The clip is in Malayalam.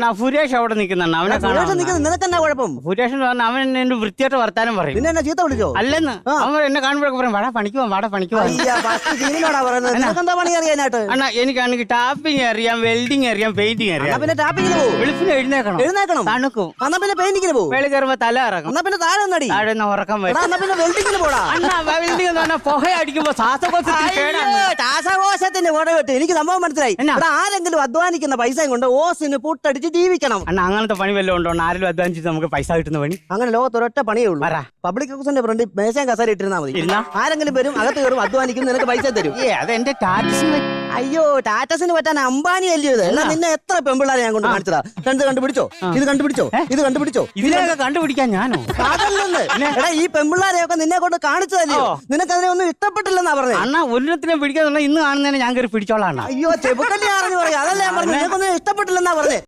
അണ്ണാ സുരേഷ് അവിടെ നിൽക്കുന്നുണ്ട്. അവനെ നിനക്ക് എന്നാ കുഴപ്പം? സുരേഷ് എന്ന് പറഞ്ഞാൽ അവൻ എന്നെ വൃത്തിയായിട്ട് വർത്താനം പറയും. പിന്നെ എന്നെ ചീത്ത വിളിച്ചോ? അല്ലെന്ന് അവൻ എന്നെ കാണുമ്പോഴൊക്കെ പറയും വാടാ പണിക്കുവാ വാടാ പണിക്കുവാ. എന്താ പണി അറിയാനായിട്ട്? അണ്ണാ എനിക്കാണെങ്കിൽ ടാപ്പിംഗ് അറിയാം, വെൽഡിങ് അറിയാം, പെയിന്റിങ് അറിയാം. പിന്നെ ടാപ്പിങ്ങിന് പോകും. വെളുപ്പിന് എഴുന്നേക്കണം തണുക്കും. എന്നാ പിന്നെ പെയിന്റിങ്ങിന് പോകും. വെളി കയറുമ്പോ തല ഇറങ്ങും. എന്നാ പിന്നെ താഴെ ഒന്നടി. താഴെ ഉറക്കം വരും. എന്നാ പിന്നെ വെൽഡിങ്ങിന് പോടാ. അണ്ണാ വെൽഡിങ് എന്ന് പറഞ്ഞാൽ പുക അടിക്കുമ്പോ ശ്വാസകോശത്തിന്റെ പുറകെട്ട് എനിക്ക് സംഭവം മനസ്സിലായി. ഇവിടെ ആരെങ്കിലും അധ്വാനിക്കുന്ന പൈസയും കൊണ്ട് ഓസിന് പുട്ടടിച്ച് ജീവിക്കണം. അണ്ണാ അങ്ങനത്തെ പണി വല്ലതും ഉണ്ടോ? ആരെങ്കിലും അധ്വാനിച്ചിട്ട് നമുക്ക് പൈസ കിട്ടുന്ന പണി? അങ്ങനെ ലോകത്തൊരൊറ്റ പണിയേ ഉള്ളൂ. പബ്ലിക് ഹൗസിന്റെ ഫ്രണ്ട് മേശയും കസേര ഇട്ടിരുന്നാ മതി. ആരെങ്കിലും വരും, അകത്ത് കയറും, അധ്വാനിക്കും, നിനക്ക് പൈസ തരും. അതെന്റെ ടാറ്റസിന്. അയ്യോ, ടാറ്റസിന് പറ്റാൻ അംബാനി അല്ലയോ ഇത്? എന്നാ നിന്നെ എത്ര പെമ്പിള്ളാരെ ഞാൻ കൊണ്ട് കാണിച്ചതാ. കണ്ടുപിടിച്ചോ, ഇത് കണ്ടുപിടിച്ചോ, ഇത് കണ്ടുപിടിച്ചോ. ഇതിനൊക്കെ കണ്ടുപിടിക്കാൻ ഞാനോ? അതല്ലെന്ന്. എടാ ഈ പെമ്പിള്ളാരെയൊക്കെ നിന്നെ കൊണ്ട് കാണിച്ചതല്ലയോ? നിനക്ക് അതിനെ ഒന്നും ഇഷ്ടപ്പെട്ടില്ലെന്നാ പറഞ്ഞത്. അണ്ണാ ഒരിടത്തിനെ പിടിക്കാതെ ഇന്ന് കാണുന്നതിനെ ഞാൻ കയറി പിടിച്ചോളാം. അയ്യോ ചെബുക്കല്ലേ അറിഞ്ഞു പറയാം. അതല്ലേ ഞാൻ പറഞ്ഞു, നിനക്കൊന്നും ഇഷ്ടപ്പെട്ടില്ലെന്നാ പറഞ്ഞേ.